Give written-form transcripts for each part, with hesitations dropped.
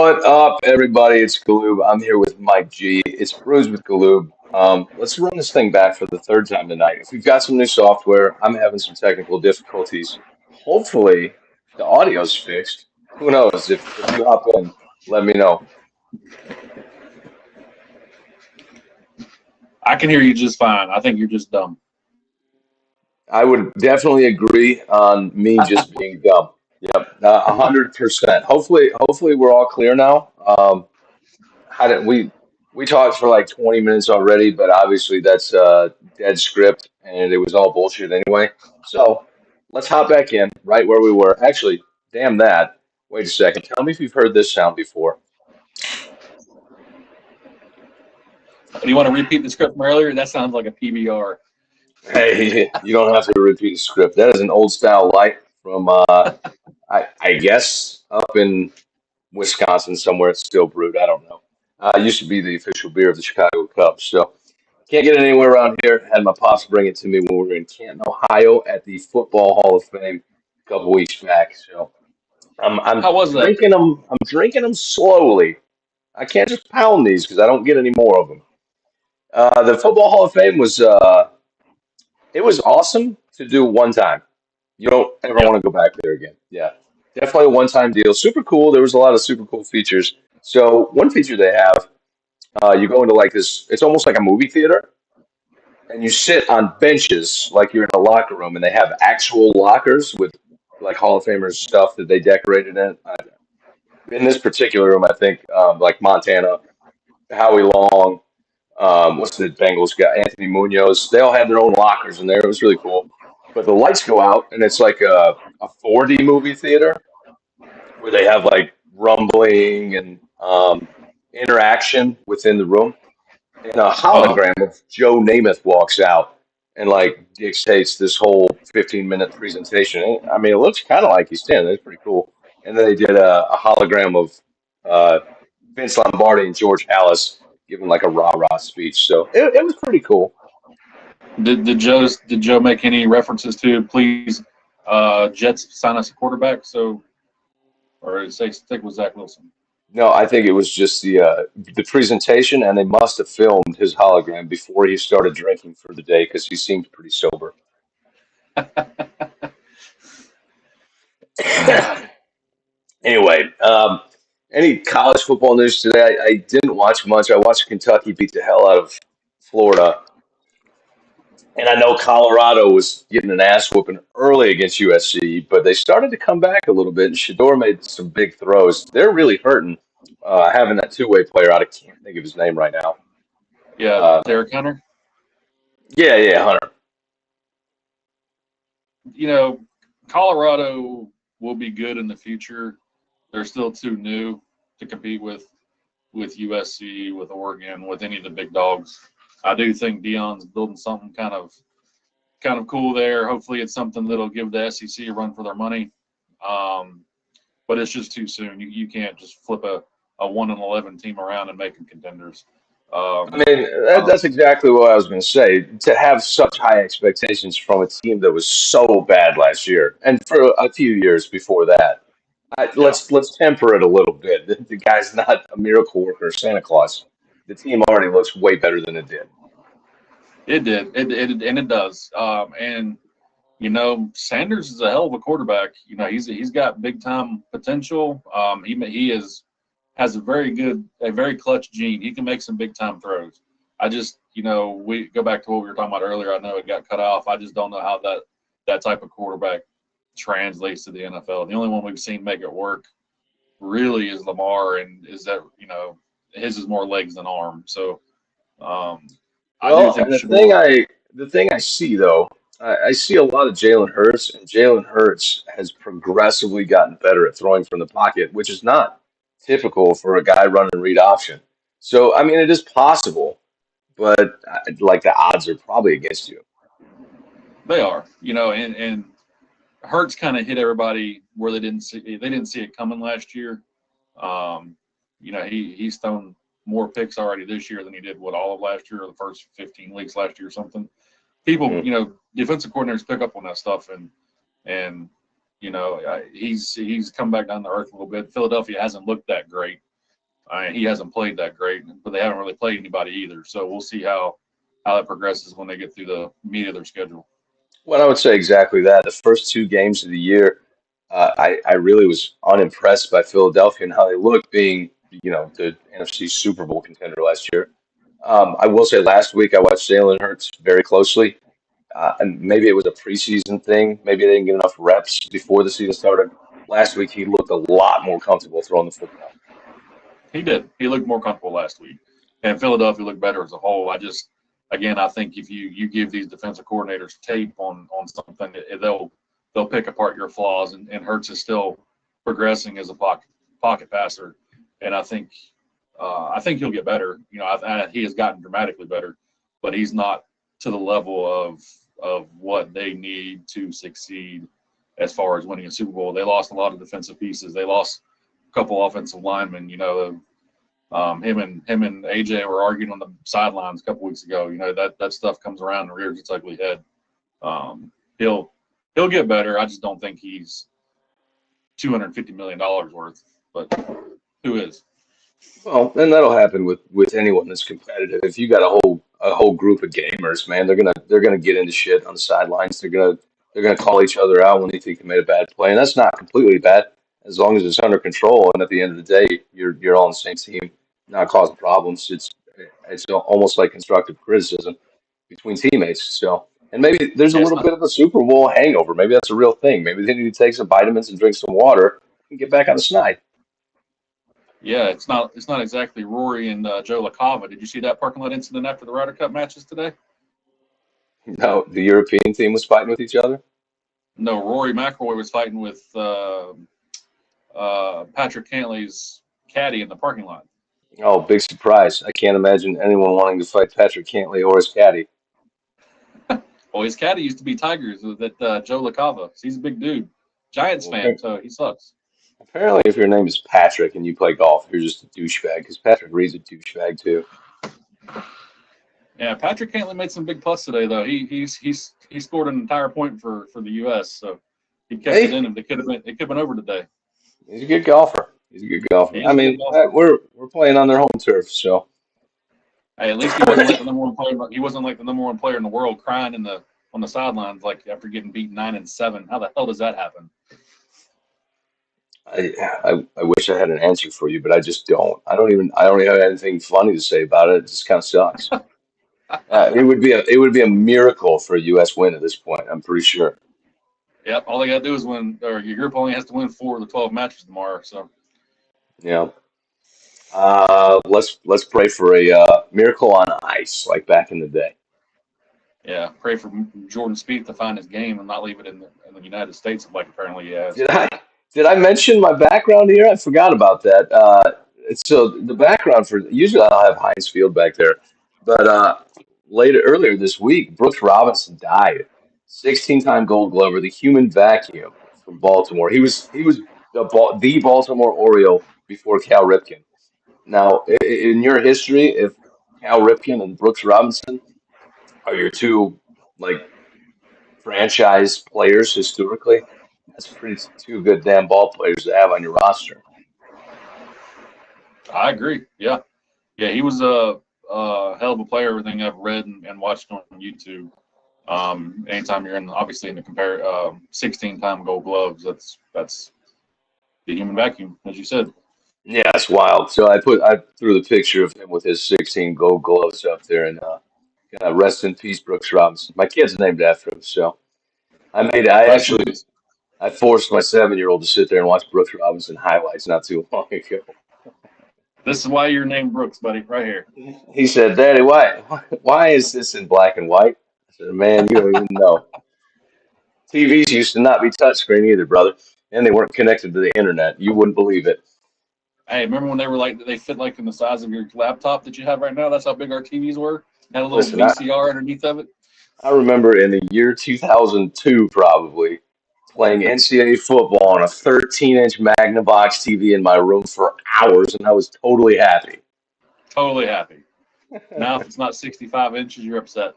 What up, everybody? It's Galoob. I'm here with MikeG. It's Brews with Galoob. Let's run this thing back for the third time tonight. If we've got some new software, I'm having some technical difficulties. Hopefully, the audio's fixed. Who knows? If you hop in, let me know. I can hear you just fine. I think you're just dumb. I would definitely agree on me just being dumb. Yep, 100%. Hopefully we're all clear now. How did we talked for like 20 minutes already, but obviously that's dead script and it was all bullshit anyway. So let's hop back in right where we were. Actually, damn that. Wait a second. Tell me if you've heard this sound before. Do you want to repeat the script from earlier? That sounds like a PBR. Hey, you don't have to repeat the script. That is an old style light from I guess up in Wisconsin somewhere. It's still brewed. I don't know. It used to be the official beer of the Chicago Cubs. So can't get it anywhere around here. Had my pops bring it to me when we were in Canton, Ohio, at the Football Hall of Fame a couple weeks back. So I'm How was that? drinking them. I'm drinking them slowly. I can't just pound these because I don't get any more of them. The Football Hall of Fame was it was awesome to do one time. You don't ever Yeah. want to go back there again. Yeah, definitely a one-time deal. Super cool. There was a lot of super cool features. So one feature they have, you go into like this. It's almost like a movie theater and you sit on benches like you're in a locker room, and they have actual lockers with like Hall of Famers stuff that they decorated in. In this particular room, I think like Montana, Howie Long, what's the Bengals guy, Anthony Munoz. They all had their own lockers in there. It was really cool. But the lights go out, and it's like a 4D movie theater where they have like rumbling and interaction within the room, and a Uh-huh. hologram of Joe Namath walks out and like dictates this whole 15-minute presentation. And, I mean, it looks kind of like he's standing. It's pretty cool. And then they did a hologram of uh, Vince Lombardi and George Hallis giving like a rah rah speech. So it was pretty cool. Did Joe make any references to please Jets sign us a quarterback? So or say stick with Zach Wilson. No, I think it was just the presentation, and they must have filmed his hologram before he started drinking for the day because he seemed pretty sober. Anyway, any college football news today? I didn't watch much. I watched Kentucky beat the hell out of Florida, and I know Colorado was getting an ass whooping early against USC, but they started to come back a little bit, and Shador made some big throws. They're really hurting having that two-way player out. I can't think of his name right now. Yeah, Uh, Derek Hunter. yeah, Hunter. You know, Colorado will be good in the future. They're still too new to compete with USC, with Oregon, with any of the big dogs. I do think Dion's building something kind of cool there. Hopefully, it's something that'll give the SEC a run for their money. Um, but it's just too soon. You can't just flip a 1-11 team around and make them contenders. I Um, mean, uh, that's exactly what I was going to say. To have such high expectations from a team that was so bad last year, and for a few years before that, yeah, let's temper it a little bit. The guy's not a miracle worker, Santa Claus. The team already looks way better than it did. it did. And it does. And Sanders is a hell of a quarterback. He's got big time potential. He has a very clutch gene. He can make some big time throws. I just, we go back to what we were talking about earlier. I know it got cut off. I just don't know how that type of quarterback translates to the NFL. The only one we've seen make it work really is Lamar, and is that his is more legs than arm. So um, I do Well, think and Shador. the thing I see though, I see a lot of Jalen Hurts, and Jalen Hurts has progressively gotten better at throwing from the pocket, which is not typical for a guy running read option. So, I mean, it is possible, but like the odds are probably against you. They are, and Hurts kind of hit everybody where they didn't see it coming last year. Um, he's thrown more picks already this year than he did all of last year or the first 15 weeks last year or something. People, Mhm. defensive coordinators pick up on that stuff, and he's come back down to earth a little bit. Philadelphia hasn't looked that great, He hasn't played that great, but they haven't really played anybody either. So we'll see how that progresses when they get through the meat of their schedule. Well, I would say exactly that. The first two games of the year, I really was unimpressed by Philadelphia and how they looked, being the NFC Super Bowl contender last year. I will say last week I watched Jalen Hurts very closely, and maybe it was a preseason thing. Maybe they didn't get enough reps before the season started. Last week he looked a lot more comfortable throwing the football. He did. He looked more comfortable last week, and Philadelphia looked better as a whole. Again, I think if you give these defensive coordinators tape on something, they'll pick apart your flaws. And Hurts is still progressing as a pocket passer, and I think he'll get better. He has gotten dramatically better, but he's not to the level of what they need to succeed as far as winning a Super Bowl. They lost a lot of defensive pieces. They lost a couple offensive linemen. Him and AJ were arguing on the sidelines a couple weeks ago. That stuff comes around and rears its ugly head. Um, he'll get better. I just don't think he's $250 million worth. But who is? Well, and that'll happen with anyone that's competitive. If you got a whole group of gamers, man, they're gonna get into shit on the sidelines. They're gonna call each other out when they think they made a bad play, and that's not completely bad as long as it's under control. And at the end of the day, you're all on the same team, not causing problems. It's almost like constructive criticism between teammates. So, and maybe there's a Yeah, it's little not. bit of a Super Bowl hangover. Maybe that's a real thing. Maybe they need to take some vitamins and drink some water and get back on the snide. Yeah, it's not. It's not exactly Rory and Joe LaCava. Did you see that parking lot incident after the Ryder Cup matches today? No, the European team was fighting with each other. No, Rory McIlroy was fighting with Patrick Cantley's caddy in the parking lot. Oh, big surprise. I can't imagine anyone wanting to fight Patrick Cantley or his caddy. Well, his caddy used to be Tigers with that Joe LaCava. He's a big dude, Giants Well, fan, so he sucks. apparently, if your name is Patrick and you play golf, you're just a douchebag because Patrick Reed's a douchebag too. Yeah, Patrick Cantley made some big putts today, though. He scored an entire point for the U.S., so he kept it Hey, in him. It could have been over today. he's a good golfer. He's a good golfer. I He's a good mean, golfer. we're playing on their home turf, so Hey, at least he wasn't like the number one player. He wasn't like the number one player in the world, crying on the sidelines like after getting beat 9-7. How the hell does that happen? I wish I had an answer for you, but I just don't. I don't even have anything funny to say about it. It just kind of sucks. It would be a miracle for a U.S. win at this point. I'm pretty sure. Yep. All they got to do is win, or your group only has to win 4 of the 12 matches tomorrow. So Yeah. Let's pray for a miracle on ice, like back in the day. yeah, pray for Jordan Spieth to find his game and not leave it in the United States like apparently he has. Did I did I mention my background here? I forgot about that. So the background for usually I'll have Heinz Field back there, but earlier this week, Brooks Robinson died. 16-time Gold Glover, the human vacuum from Baltimore. He was the Baltimore Oriole before Cal Ripken. Now, in your history, if Cal Ripken and Brooks Robinson are your two like franchise players historically, that's pretty two good damn ball players to have on your roster. I agree. Yeah, yeah, he was a hell of a player. Everything I've read and watched on YouTube. Anytime you're obviously in the 16-time Gold Gloves, that's the human vacuum, as you said. Yeah, it's wild. So I threw the picture of him with his 16 Gold Gloves up there, and rest in peace, Brooks Robinson. My kid's named after him, so I Rest in actually peace. I forced my 7-year-old to sit there and watch Brooks Robinson highlights not too long ago. This is why you're named Brooks, buddy, right here. He said, "Daddy, why is this in black and white?" I said, "Man, you don't even know. TVs used to not be touchscreen either, brother, and they weren't connected to the internet. You wouldn't believe it." Hey, remember when they were like they fit like in the size of your laptop that you have right now? That's how big our TVs were. Had a little Listen, I, VCR underneath of it. I remember in the year 2002, probably playing NCAA football on a 13-inch Magnavox TV in my room for hours, and I was totally happy. Totally happy. Now, if it's not 65 inches, you're upset.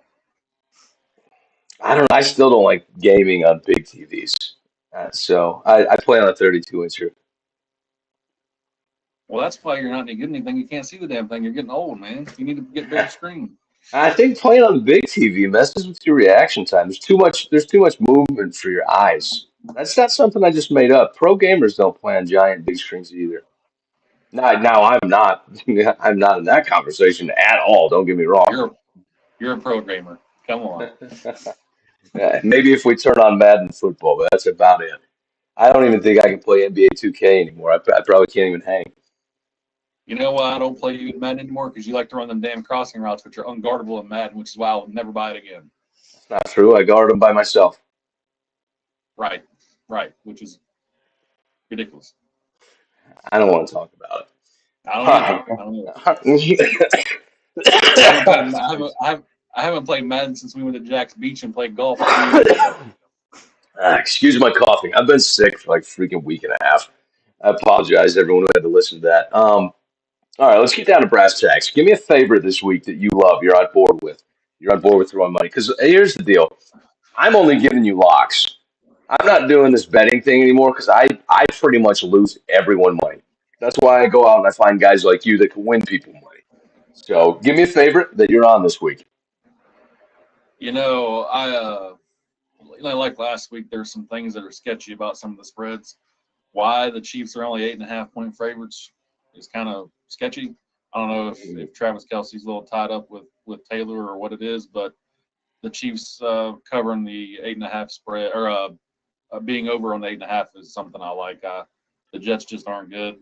I don't. I still don't like gaming on big TVs, so I play on a 32 incher. Well, that's why you're not any good at anything. You can't see the damn thing. You're getting old, man. You need to get bigger screen. I think playing on the big TV messes with your reaction time. There's too much movement for your eyes. That's not something I just made up. Pro gamers don't play on giant big screens either. Now I'm not I'm not in that conversation at all. Don't get me wrong. You're you're a programmer. Come on. Maybe if we turn on Madden football, but that's about it. I don't even think I can play NBA 2K anymore. I probably can't even hang. You know why I don't play you in Madden anymore? Because you like to run them damn crossing routes, which are unguardable in Madden, which is why I'll never buy it again. That's not true. I guard them by myself. Right, right, which is ridiculous. I don't want to talk about I don't either. it. I don't either. Huh. I haven't played. I haven't played Madden since we went to Jack's Beach and played golf 2 years ago. Excuse my coughing. I've been sick for like a freaking week and a half. I apologize, to everyone who had to listen to that. All right, let's get down to brass tacks. Give me a favorite this week that you love. You're on board with. You're on board with throwing money. Because here's the deal. I'm only giving you locks. I'm not doing this betting thing anymore because I pretty much lose everyone money. That's why I go out and I find guys like you that can win people money. So give me a favorite that you're on this week. You know, like last week. There's some things that are sketchy about some of the spreads. Why the Chiefs are only 8.5 point favorites is kind of sketchy. I don't know if Travis Kelsey's a little tied up with Taylor or what it is, but the Chiefs covering the 8.5 spread or being over on the 8.5 is something I like. The Jets just aren't good.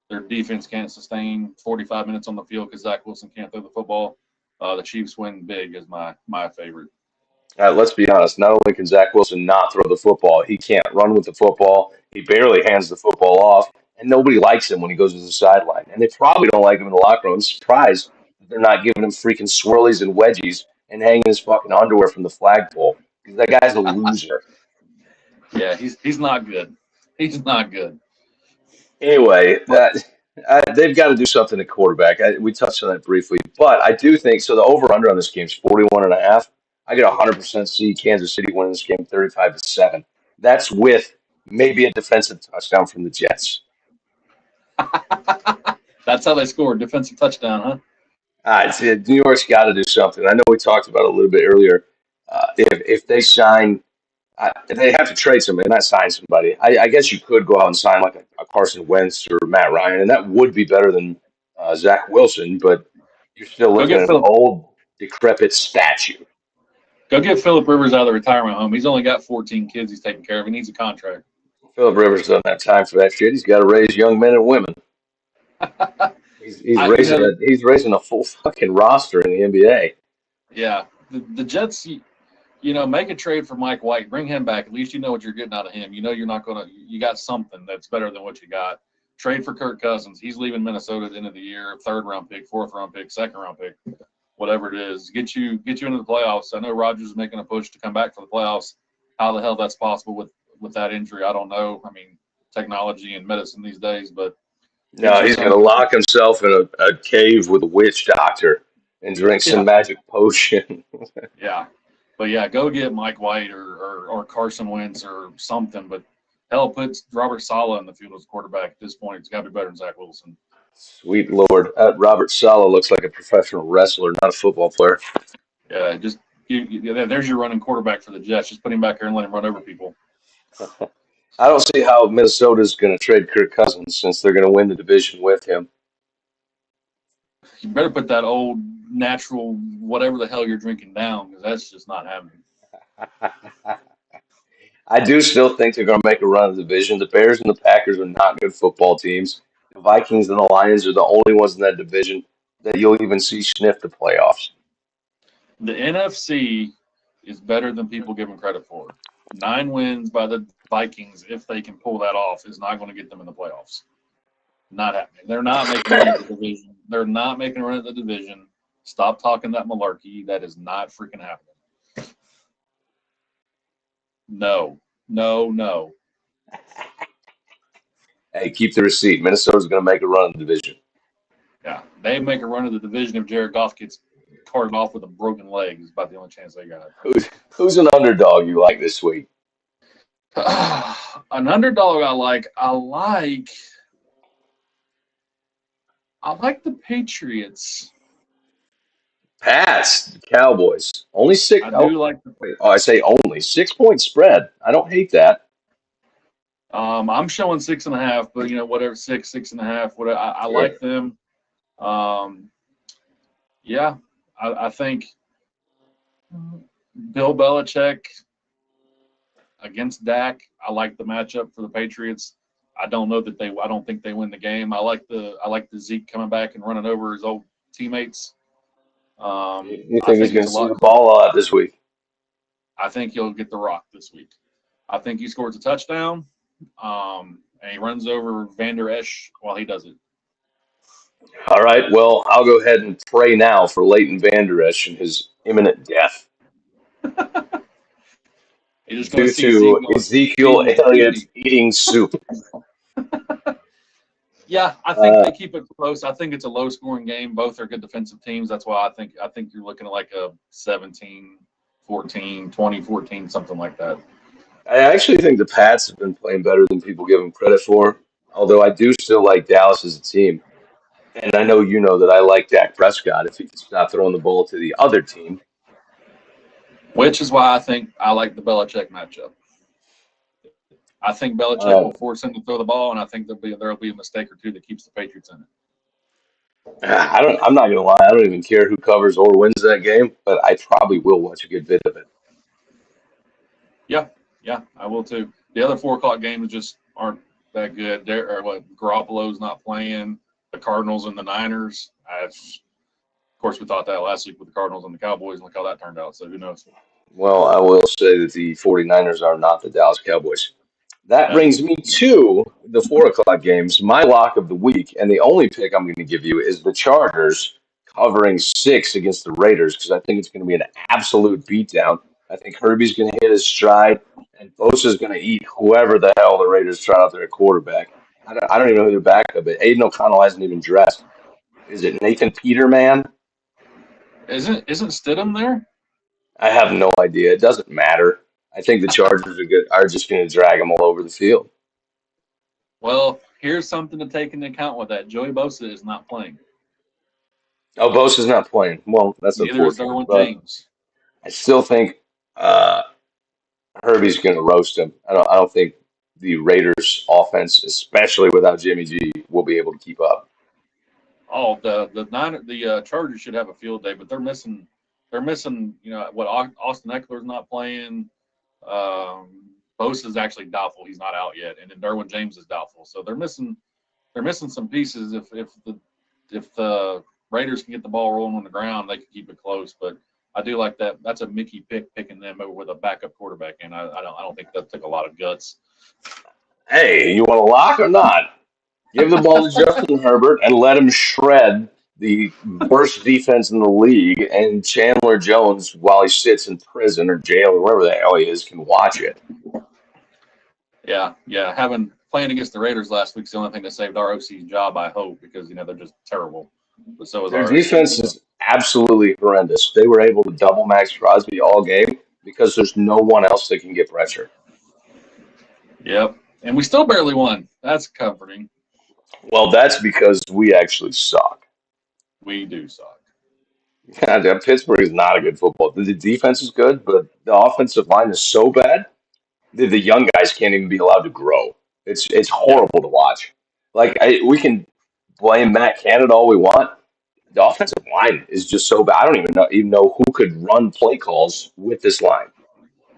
Their defense can't sustain 45 minutes on the field because Zach Wilson can't throw the football. The Chiefs win big is my favorite. Let's be honest. Not only can Zach Wilson not throw the football, he can't run with the football. He barely hands the football off, and nobody likes him when he goes to the sideline. And they probably don't like him in the locker room. I'm surprised that they're not giving him freaking swirlies and wedgies and hanging his fucking underwear from the flagpole because that guy's a loser. Yeah, he's not good. He's not good. Anyway, But they've got to do something at quarterback. We touched on that briefly, but I do think so. The over under on this game is 41 and a half. I get 100% see Kansas City winning this game 35-7. That's with maybe a defensive touchdown from the Jets. that's how they scored. Defensive touchdown, huh? New York's got to do something. I know we talked about it a little bit earlier. If they sign, they have to trade somebody, not sign somebody. I guess you could go out and sign like a Carson Wentz or Matt Ryan, and that would be better than Zach Wilson, but you're still Go looking get at an Philip. old, decrepit statue. Go get Philip Rivers out of the retirement home. He's only got 14 kids he's taking care of. He needs a contract. Philip Rivers doesn't have time for that shit. He's got to raise young men and women. He's I, you know, raising a full fucking roster in the NBA. yeah, the Jets. Make a trade for Mike White. Bring him back. At least you know what you're getting out of him. You know you're not gonna. You got something that's better than what you got. Trade for Kirk Cousins. He's leaving Minnesota at the end of the year. 3rd-round pick, 4th-round pick, 2nd-round pick, whatever it is. Get you into the playoffs. I know Rodgers is making a push to come back for the playoffs. How the hell that's possible with that injury? I don't know. I mean, technology and medicine these days, but get No, you he's going to some. lock himself in a cave with a witch doctor and drink some Yeah, magic potion. yeah. But yeah, go get Mike White or Carson Wentz or something. But hell, put Robert Saleh in the field as quarterback at this point. It's got to be better than Zach Wilson. Sweet Lord. Robert Saleh looks like a professional wrestler, not a football player. Yeah, just there's your running quarterback for the Jets. Just put him back there and let him run over people. I don't see how Minnesota's going to trade Kirk Cousins since they're going to win the division with him. You better put that old natural whatever the hell you're drinking down because that's just not happening. I do still think they're going to make a run of the division. The Bears and the Packers are not good football teams. The Vikings and the Lions are the only ones in that division that you'll even see sniff the playoffs. The NFC is better than people give them credit for. 9 wins by the Vikings, if they can pull that off, is not going to get them in the playoffs. Not happening. They're not making a run at the division. They're not making a run at the division. Stop talking that malarkey. That is not freaking happening. No, no, no. Hey, keep the receipt. Minnesota's going to make a run of the division. Yeah, they make a run of the division if Jared Goff gets carted off with a broken leg. Is about the only chance they got. Who's an underdog you like this week? An underdog I like. I like the Patriots. Pats, Cowboys. Only six. I Oh, do like the. wait. Oh, I say only 6 point spread. I don't hate that. I'm showing 6.5, but whatever, 6.5, whatever. I Sure. like them. Um, yeah, I think Bill Belichick against Dak. I like the matchup for the Patriots. I don't know that they. I don't think they win the game. I like the Zeke coming back and running over his old teammates. You I think he's think going it's to a see lot the closer. ball a lot this week? I think he'll get the rock this week. I think he scores a touchdown, and he runs over Van Der Esch while he does it. All right. Well, I'll go ahead and pray now for Leighton Vander Esch and his imminent death You're just going to due see Zeke to going Ezekiel feeding Elliott Judy. eating soup. Yeah, I think Uh, they keep it close. I think it's a low-scoring game. Both are good defensive teams. That's why I think you're looking at like a 17-14, 20-14, something like that. I actually think the Pats have been playing better than people give them credit for, although I do still like Dallas as a team. And I know you know that I like Dak Prescott if he can stop throwing the ball to the other team. Which is why I think I like the Belichick matchup. I think Belichick Uh, will force him to throw the ball, and I think there'll be a mistake or two that keeps the Patriots in it. I don't. I'm not gonna lie. I don't even care who covers or wins that game, but I probably will watch a good bit of it. Yeah, yeah, I will too. The other 4 o'clock games just aren't that good. Or what? Garoppolo's not playing. The Cardinals and the Niners. Of course, we thought that last week with the Cardinals and the Cowboys, and look how that turned out. So who knows? Well, I will say that the 49ers are not the Dallas Cowboys. That That brings is me to the 4 o'clock games. My lock of the week, and the only pick I'm going to give you is the Chargers covering 6 against the Raiders because I think it's going to be an absolute beatdown. I think Herbie's going to hit his stride, and Bosa's going to eat whoever the hell the Raiders try out there at quarterback. I don't even know who their backup is. Aiden O'Connell hasn't even dressed. Is it Nathan Peterman? isn't Stidham there? I have no idea. It doesn't matter. I think the Chargers are just going to drag them all over the field. Well, here's something to take into account with that. Joey Bosa is not playing. Oh, Bosa's not playing. Well, that's Neither is unfortunate, Derwin but James. I still think uh, Herbie's going to roast him. I don't think the Raiders' offense, especially without Jimmy G, will be able to keep up. Oh, the Chargers should have a field day, but they're missing. What Austin Eckler's not playing. Bosa's actually doubtful; he's not out yet, and then Derwin James is doubtful. So they're missing some pieces. If the Raiders can get the ball rolling on the ground, they can keep it close. But I do like that. That's a Mickey pick picking them over with a backup quarterback, and I don't think that took a lot of guts. Hey, you want to lock or not? Give the ball to Justin Herbert and let him shred the worst defense in the league, and Chandler Jones, while he sits in prison or jail or wherever the hell he is, can watch it. Yeah, yeah. Having playing against the Raiders last week's the only thing that saved our OC's job. I hope because they're just terrible. But so is Their our OC. defense is absolutely horrendous. They were able to double Max Crosby all game because there's no one else that can get pressure. Yep. And we still barely won. That's comforting. Well, that's because we actually suck. We do suck. Pittsburgh is not a good football. The defense is good, but the offensive line is so bad that the young guys can't even be allowed to grow. It's Yeah. horrible to watch. We can blame Matt Canada all we want. The offensive line is just so bad. I don't even know who could run play calls with this line.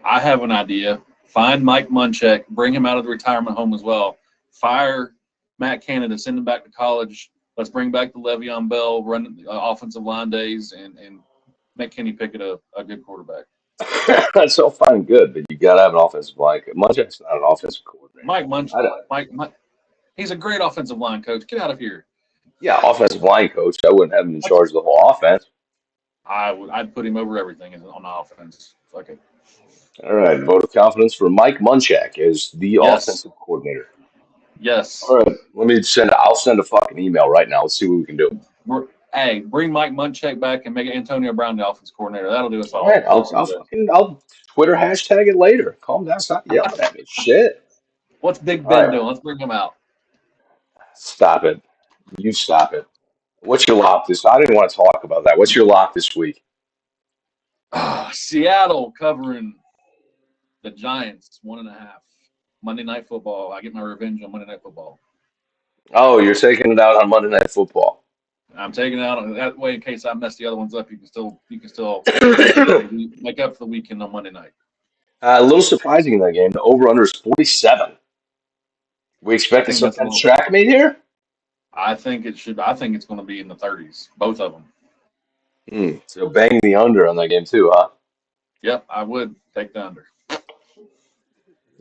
I have an idea. Find Mike Munchak, bring him out of the retirement home as well. Fire Matt Canada, send him back to college. Let's bring back the Le'Veon Bell, run offensive line days, and make Kenny Pickett a good quarterback. That's all fine and good, but you got to have an offensive line. Munchak's not an offensive coordinator. Mike Munch, I don't, Mike, he's a great offensive line coach. Get out of here. yeah, offensive line coach. I wouldn't have him in That's charge of the whole offense. I'd put him over everything on offense. Fuck it. All right, vote of confidence for Mike Munchak as the Yes, offensive coordinator. All yes. right, I'll send a fucking email right now. Let's see what we can do. Hey, bring Mike Munchak back and make Antonio Brown the offense coordinator. That'll do us All right, all. I'll Twitter hashtag it later. Calm down. Stop yelling at me. Shit. What's Big All Ben right, doing? Let's bring him out. stop it. You stop it. What's your lock this? I didn't want to talk about that. What's your lock this week? Seattle covering the Giants 1.5. Monday Night Football. I get my revenge on Monday Night Football. Oh, you're taking it out on Monday Night Football. I'm taking it out that way in case I mess the other ones up. You can still A make up for the weekend on Monday night. little surprising in that game. The over/under is 47. We I expecting think some that's a kind of little. track meet here. I think it should. I think it's going to be in the 30s, both of them. So bang the under on that game too, huh? Yep, I would take the under.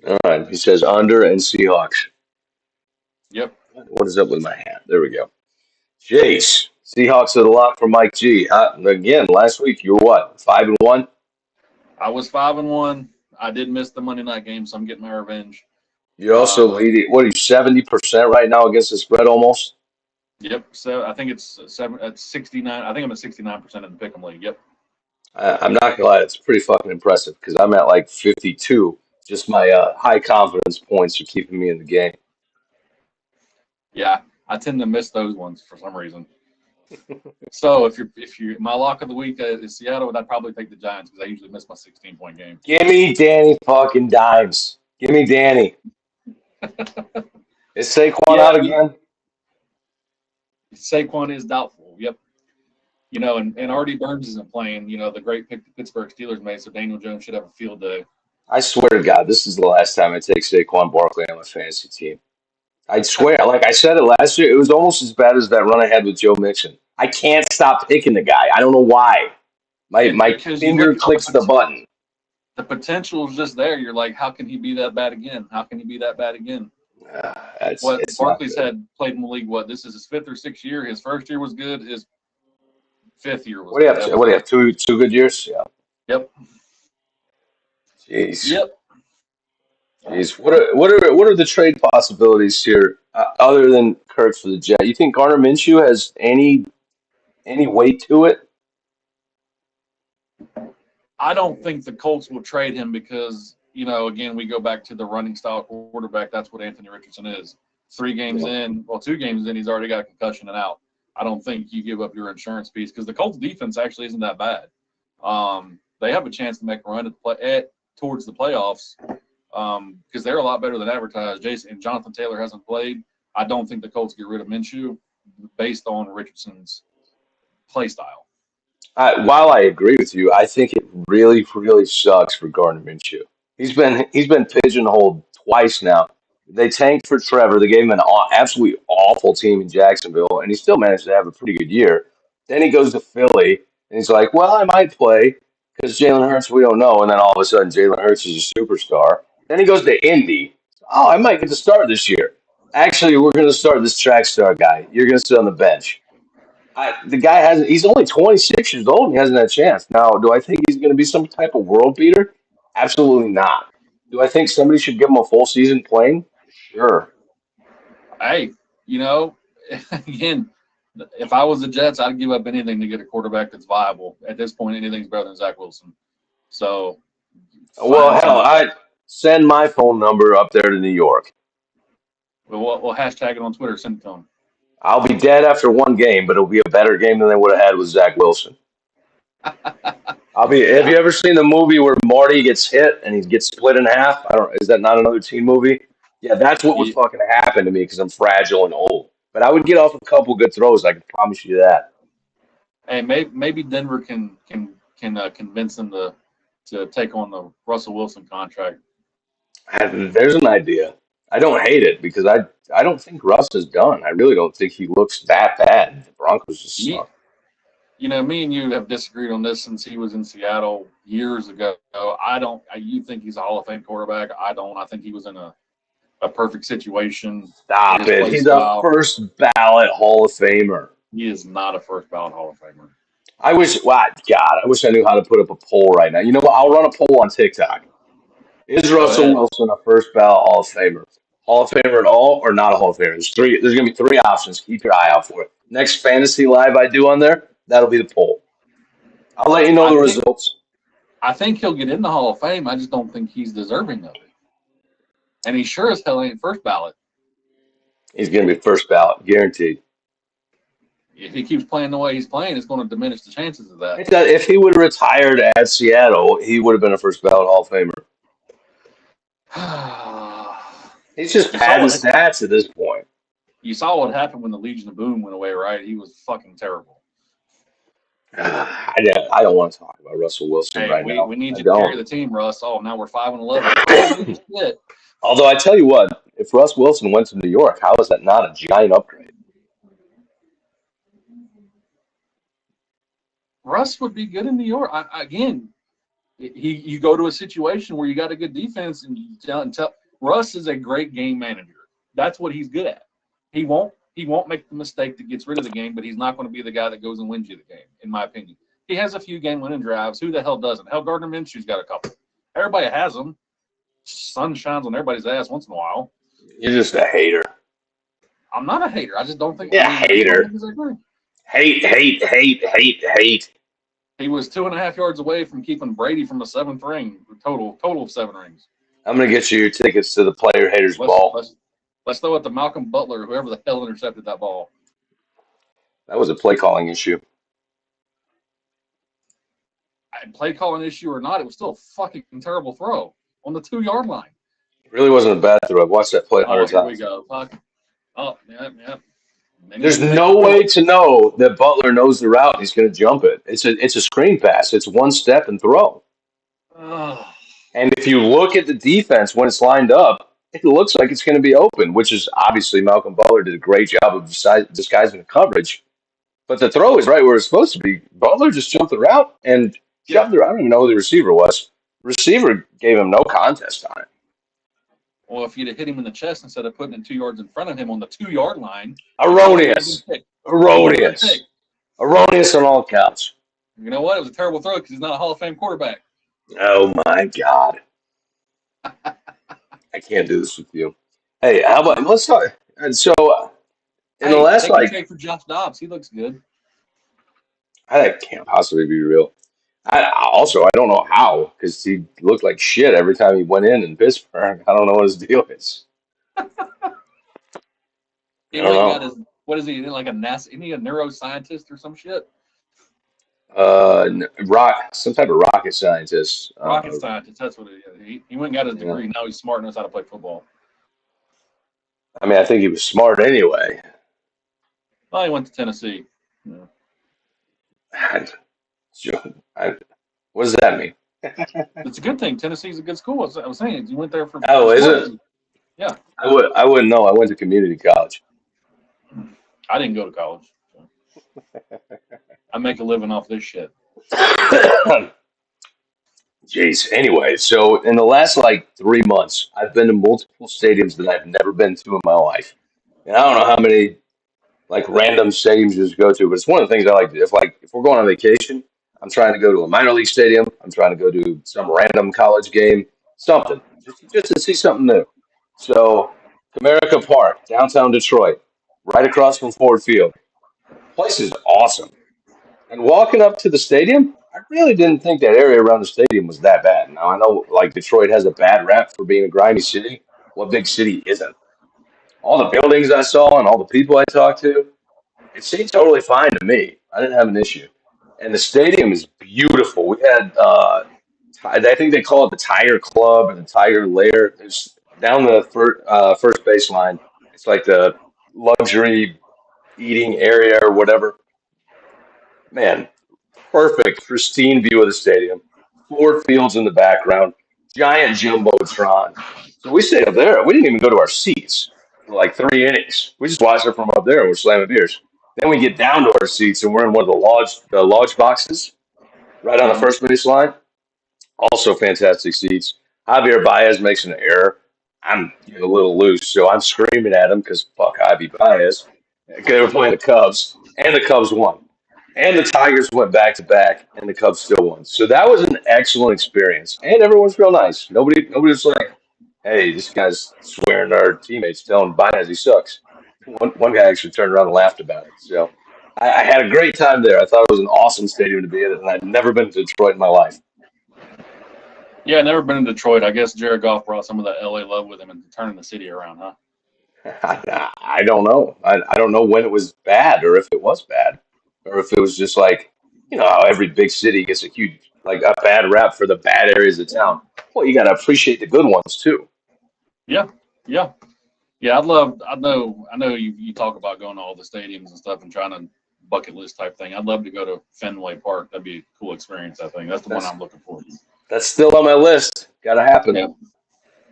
All right. He says under and Seahawks. Yep, What is up with my hat? There we go. Jace. Seahawks are the lock for Mike G. Again, last week you were what? 5-1. I was 5-1. I did miss the Monday night game, so I'm getting my revenge. You're also Um, leading. What are you? 70% right now against the spread almost. yep. So I think it's seven at 69. I think I'm at 69% in the pick'em league. Yep. I'm not gonna lie, it's pretty fucking impressive because I'm at like 52. Just my high confidence points are keeping me in the game. Yeah, I tend to miss those ones for some reason. So if you my lock of the week is Seattle, I'd probably take the Giants because I usually miss my 16-point game. Give me Danny fucking Dimes. Give me Danny. Is Saquon Yeah, out again? Saquon is doubtful. Yep. And Artie Burns isn't playing. The great pick the Pittsburgh Steelers made, so Daniel Jones should have a field day. I swear to God, this is the last time I take Saquon Barkley on my fantasy team. I swear, like I said it last year, it was almost as bad as that run ahead with Joe Mixon. I can't stop picking the guy. I don't know why. My Because you finger look at clicks the button. the potential is just there. You're like, how can he be that bad again? How can he be that bad again? What It's not Barkley's good. had played in the league. What this is his fifth or sixth year. His first year was good. His fifth year was What do you good. have? That was What do you it. have? Two good years? Yeah. Yep. Jeez. Yep. Jeez. What are the trade possibilities here other than Kirk for the Jet? You think Garner Minshew has any weight to it? I don't think the Colts will trade him because, again, we go back to the running style quarterback. That's what Anthony Richardson is. 3 games Yeah. in, 2 games in, he's already got a concussion and out. I don't think you give up your insurance piece because the Colts defense actually isn't that bad. They have a chance to make a run towards the playoffs because they're a lot better than advertised. Jason and Jonathan Taylor hasn't played. I don't think the Colts get rid of Minshew based on Richardson's play style. While I agree with you, I think it really, really sucks for Gardner Minshew. He's been pigeonholed twice now. They tanked for Trevor. They gave him an absolutely awful team in Jacksonville, and he still managed to have a pretty good year. Then he goes to Philly, and he's like, "Well, I might play because Jalen Hurts, we don't know." And then all of a sudden, Jalen Hurts is a superstar. Then he goes to Indy. Oh, I might get to start this year. Actually, we're going to start this track star guy. You're going to sit on the bench. The guy hasn't. He's only 26 years old. And he hasn't had a chance. Now, do I think he's going to be some type of world beater? Absolutely not. Do I think somebody should give him a full season playing? Sure. Hey, you know, again, if I was the Jets, I'd give up anything to get a quarterback that's viable. At this point, anything's better than Zach Wilson. So Well, find hell, somebody. I send my phone number up there to New York. We'll hashtag it on Twitter. Send it to him. I'll be dead after one game, but it'll be a better game than they would have had with Zach Wilson. I'll be. Have Yeah. you ever seen the movie where Marty gets hit and he gets split in half? I don't. Is that not another teen movie? Yeah, that's what would Ye- fucking happen to me because I'm fragile and old. But I would get off a couple good throws. I can promise you that. Hey, maybe Denver can convince them to take on the Russell Wilson contract. There's an idea. I don't hate it because I don't think Russ is done. I really don't think he looks that bad. The Broncos just Me, suck. me and you have disagreed on this since he was in Seattle years ago. I don't. You think he's a Hall of Fame quarterback? I don't. I think he was in a perfect situation for Stop his it. play He's a style. first ballot Hall of Famer. He is not a first ballot Hall of Famer. I wish, well, God, I wish I knew how to put up a poll right now. You know what? I'll run a poll on TikTok. Is Go Russell ahead. Wilson a first ballot Hall of Famer? Hall of Famer at all or not a Hall of Famer? There's three. There's gonna be three options. Keep your eye out for it. Next fantasy live I do on there, that'll be the poll. I'll let you know I the think results. I think he'll get in the Hall of Fame. I just don't think he's deserving of it. And he sure as hell ain't first ballot. He's gonna be first ballot, guaranteed. if he keeps playing the way he's playing, it's going to diminish the chances of that. If he would have retired at Seattle, he would have been a first ballot Hall of Famer. He's just padding stats at this point. You saw what happened when the Legion of Boom went away, right? He was fucking terrible. I don't want to talk about Russell Wilson right now. We need you to carry the team, Russ. Oh, now we're 5-11. Shit. Although I tell you what, if Russ Wilson went to New York, how is that not a giant upgrade? Russ would be good in New York. You go to a situation where you got a good defense, and you tell Russ is a great game manager. That's what he's good at. He won't make the mistake that gets rid of the game, but he's not going to be the guy that goes and wins you the game, in my opinion. He has a few game-winning drives. Who the hell doesn't? Hell, Gardner Minshew's got a couple. Everybody has them. Sun shines on everybody's ass once in a while. You're just a hater. I'm not a hater. I just don't think. Yeah, hater. Hate. He was 2.5 yards away from keeping Brady from a 7th ring. Total of 7 rings. I'm gonna get you your tickets to the player haters ball. Let's throw it to Malcolm Butler, whoever the hell intercepted that ball. That was a play calling issue. Play calling issue or not, it was still a fucking terrible throw on the 2-yard line. It really wasn't a bad throw. I've watched that play 100 times. Here we go. Fuck. Oh, yeah. There's no way to know that Butler knows the route and he's going to jump it. It's a screen pass. It's one step and throw. And if you look at the defense when it's lined up, it looks like it's going to be open, which is obviously Malcolm Butler did a great job of disguising the coverage. But the throw is right where it's supposed to be. Butler just jumped the route and shoved it. I don't even know who the receiver was. Receiver gave him no contest on it. Well, if you'd have hit him in the chest instead of putting it 2 yards in front of him on the 2-yard line. Erroneous on all counts. You know what? It was a terrible throw because he's not a Hall of Fame quarterback. Oh, my God. I can't do this with you. Hey, how about let's talk. And so, in the last trade for Josh Dobbs, he looks good. That can't possibly be real. I don't know how because he looked like shit every time he went in Pittsburgh. I don't know what his deal is. What is he? Like a NASA? Isn't he a neuroscientist or some shit? Some type of rocket scientist. Rocket scientist. That's what it is. He went and got his degree. Now he's smart and knows how to play football. I mean, I think he was smart anyway. Well, he went to Tennessee. Yeah. What does that mean? It's a good thing. Tennessee's a good school. I was saying you went there for. Oh, is it? Yeah. I wouldn't know. I went to community college. I didn't go to college. So. I make a living off this shit. Jeez. Anyway, so in the last 3 months, I've been to multiple stadiums that I've never been to in my life, and I don't know how many random stadiums you just go to, but it's one of the things I like to do. If we're going on vacation, I'm trying to go to a minor league stadium. I'm trying to go to some random college game, something just to see something new. So, Comerica Park, downtown Detroit, right across from Ford Field. Place is awesome. And walking up to the stadium, I really didn't think that area around the stadium was that bad. Now, I know Detroit has a bad rep for being a grimy city. What big city isn't? All the buildings I saw and all the people I talked to, it seemed totally fine to me. I didn't have an issue. And the stadium is beautiful. We had, I think they call it the Tiger Club or the Tiger Lair. It's down the first baseline. It's like the luxury eating area or whatever. Man, perfect, pristine view of the stadium. Ford Field's in the background. Giant jumbotron. So we stayed up there. We didn't even go to our seats for 3 innings. We just watched it from up there and we're slamming beers. Then we get down to our seats and we're in one of the lodge boxes right on the first base line. Also fantastic seats. Javier Baez makes an error. I'm getting a little loose, so I'm screaming at him because fuck Javi Baez. They were playing the Cubs, and the Cubs won. And the Tigers went back to back, and the Cubs still won. So that was an excellent experience, and everyone's real nice. Nobody was like, "Hey, this guy's swearing at our teammates, telling Baez he sucks." One guy actually turned around and laughed about it. So I had a great time there. I thought it was an awesome stadium to be in, and I'd never been to Detroit in my life. Yeah, never been in Detroit. I guess Jared Goff brought some of that LA love with him and turning the city around, huh? I don't know. I don't know when it was bad or if it was bad or if it was just like, how every big city gets a huge, like a bad rap for the bad areas of town. Well, you got to appreciate the good ones too. Yeah, yeah, yeah. I'd love. I know. I know you talk about going to all the stadiums and stuff and trying to bucket list type thing. I'd love to go to Fenway Park. That'd be a cool experience. I think that's the one That's I'm looking forward to. that's still on my list. Got to happen. Yeah,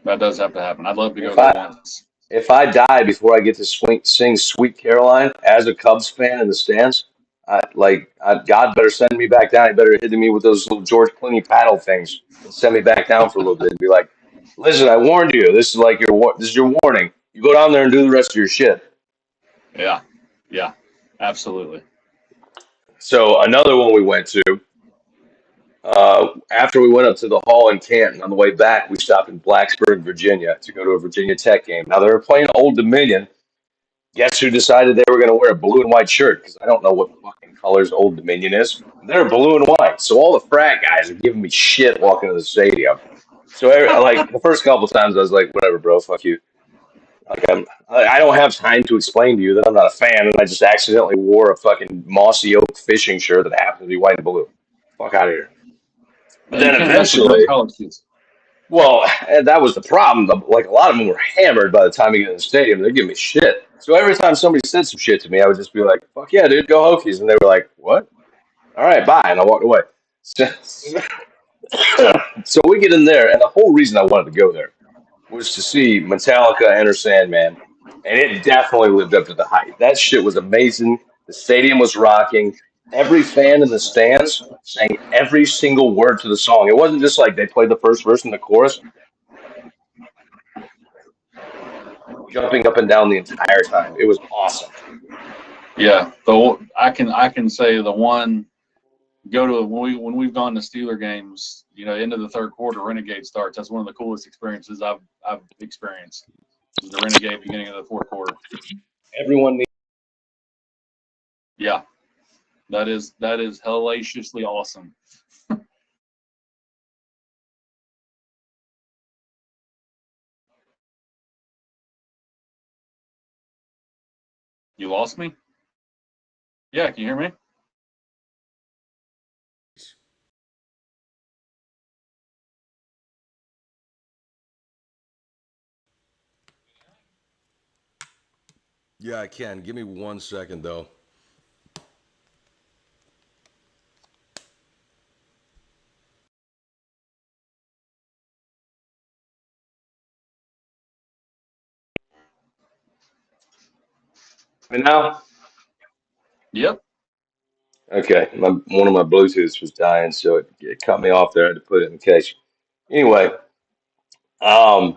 that does have to happen. I'd love to go If there I once. if I die before I get to sing "Sweet Caroline" as a Cubs fan in the stands, God better send me back down. He better hit me with those little George Clooney paddle things and send me back down for a little bit and be like, "Listen, I warned you. This is like this is your warning. You go down there and do the rest of your shit." Yeah, yeah, absolutely. So another one we went to after we went up to the hall in Canton. On the way back, we stopped in Blacksburg, Virginia, to go to a Virginia Tech game. Now they were playing Old Dominion. Guess who decided they were going to wear a blue and white shirt? Because I don't know what fucking colors Old Dominion is. They're blue and white. So all the frat guys are giving me shit walking to the stadium. So like the first couple times, I was like, whatever, bro, fuck you. Like I don't have time to explain to you that I'm not a fan, and I just accidentally wore a fucking mossy oak fishing shirt that happens to be white and blue. Fuck out of here. But Yeah, you then can't mess with them eventually, college kids. well, and that was the problem. Like a lot of them were hammered by the time you get in the stadium. They're giving me shit. So every time somebody said some shit to me, I would just be like, "Fuck yeah, dude, go Hokies!" And they were like, "What? All right, bye." And I walked away. So, so we get in there, and the whole reason I wanted to go there was to see Metallica Enter Sandman, and it definitely lived up to the hype. That shit was amazing. The stadium was rocking. Every fan in the stands sang every single word to the song. It wasn't just like they played the first verse and the chorus. Jumping up and down the entire time. It was awesome. Yeah, I can say the one go to when we've gone to Steeler games. Into the third quarter, Renegade starts. That's one of the coolest experiences I've experienced. Is the Renegade beginning of the fourth quarter. Everyone needs. Yeah, that is hellaciously awesome. You lost me? Yeah, can you hear me? Yeah, I can. Give me 1 second, though. And now, Yep. okay, one of my Bluetooths was dying, so it cut me off there. I had to put it in case. Anyway, um,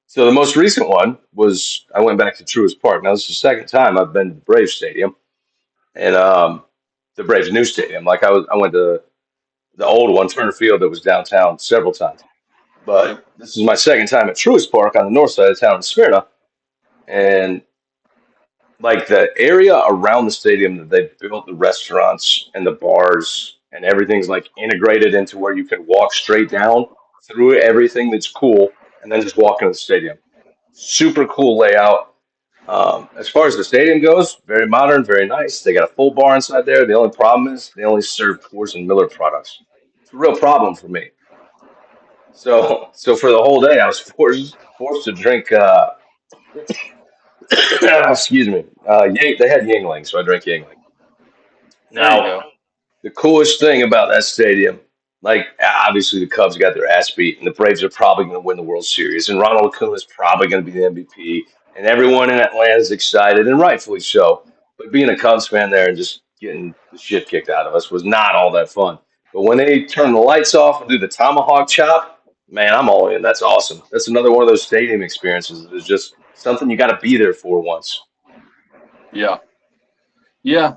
so the most recent one was I went back to Truist Park. Now this is the second time I've been to the Braves Stadium and the Braves new stadium. Like I went to the old one, Turner Field, that was downtown several times. Yep. But this is my second time at Truist Park on the north side of town in Smyrna, and like the area around the stadium that they built the restaurants and the bars and everything's like integrated into where you can walk straight down through everything that's cool and then just walk into the stadium. Super cool layout. As far as the stadium goes, very modern, very nice. They got a full bar inside there. The only problem is they only serve Coors and Miller products. It's a real problem for me. So for the whole day, I was forced to drink. Excuse me. They had Yingling, so I drank Yingling. There you Now, go. the coolest thing about that stadium, like obviously the Cubs got their ass beat, and the Braves are probably going to win the World Series, and Ronald Acuna is probably going to be the MVP, and everyone in Atlanta is excited, and rightfully so. But being a Cubs fan there and just getting the shit kicked out of us was not all that fun. But when they turn the lights off and do the tomahawk chop, man, I'm all in. That's awesome. That's another one of those stadium experiences. It's just something you got to be there for once. Yeah. Yeah,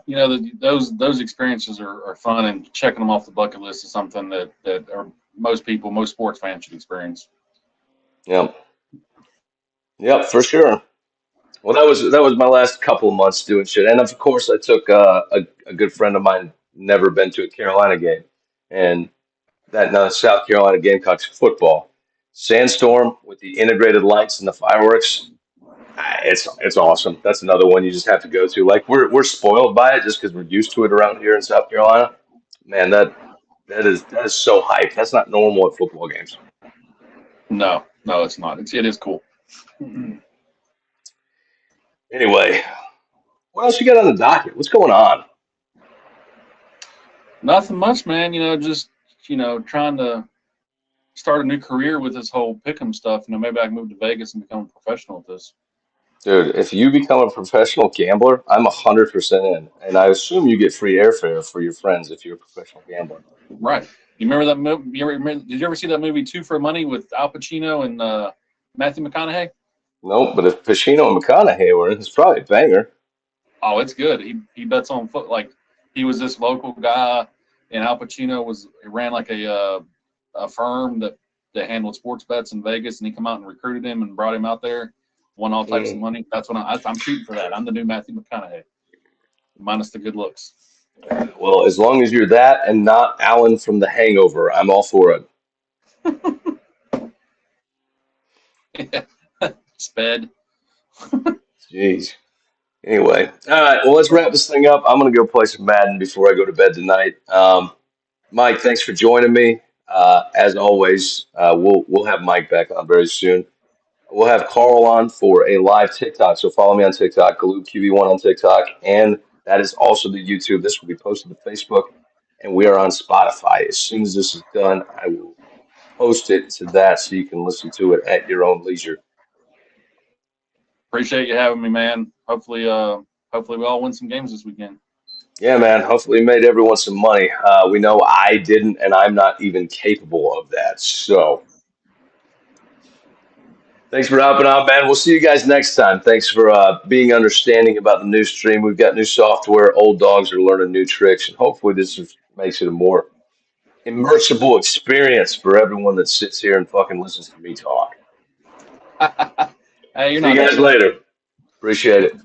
those experiences are fun, and checking them off the bucket list is something that are, most sports fans should experience. Yep, yep, for sure. Well, that was my last couple of months doing shit, and of course, I took a good friend of mine never been to a Carolina game, and that South Carolina Gamecocks football sandstorm with the integrated lights and the fireworks. It's awesome. That's another one you just have to go to. Like we're spoiled by it just because we're used to it around here in South Carolina. Man, that is so hype. That's not normal at football games. No, no, it's not. It is cool. Anyway, what else you got on the docket? What's going on? Nothing much, man. Just trying to start a new career with this whole pick'em stuff. Maybe I can move to Vegas and become a professional at this. Dude, if you become a professional gambler, I'm 100% in. And I assume you get free airfare for your friends if you're a professional gambler. Right. You remember that movie? Did you ever see that movie Two for Money with Al Pacino and Matthew McConaughey? Nope, but if Pacino and McConaughey were in, it's probably a banger. Oh, it's good. He bets on foot. Like, he was this local guy, and Al Pacino ran like a firm that handled sports bets in Vegas, and he come out and recruited him and brought him out there, won all types of money. That's what I'm shooting for that. I'm the new Matthew McConaughey, minus the good looks. Well, as long as you're that and not Alan from The Hangover, I'm all for it. Sped. Jeez. Anyway, all right. Well, let's wrap this thing up. I'm gonna go play some Madden before I go to bed tonight. Mike, thanks for joining me. As always, we'll have Mike back on very soon. We'll have Carl on for a live TikTok. So follow me on TikTok, Galoob QB1 on TikTok, and that is also the YouTube. This will be posted to Facebook, and we are on Spotify. As soon as this is done, I will post it to that so you can listen to it at your own leisure. Appreciate you having me, man. Hopefully we all win some games this weekend. Yeah, man. Hopefully, we made everyone some money. We know I didn't, and I'm not even capable of that. So, thanks for hopping on, man. We'll see you guys next time. Thanks for being understanding about the new stream. We've got new software. Old dogs are learning new tricks, and hopefully, makes it a more immersible experience for everyone that sits here and fucking listens to me talk. Hey, you're See you not guys later. Appreciate it.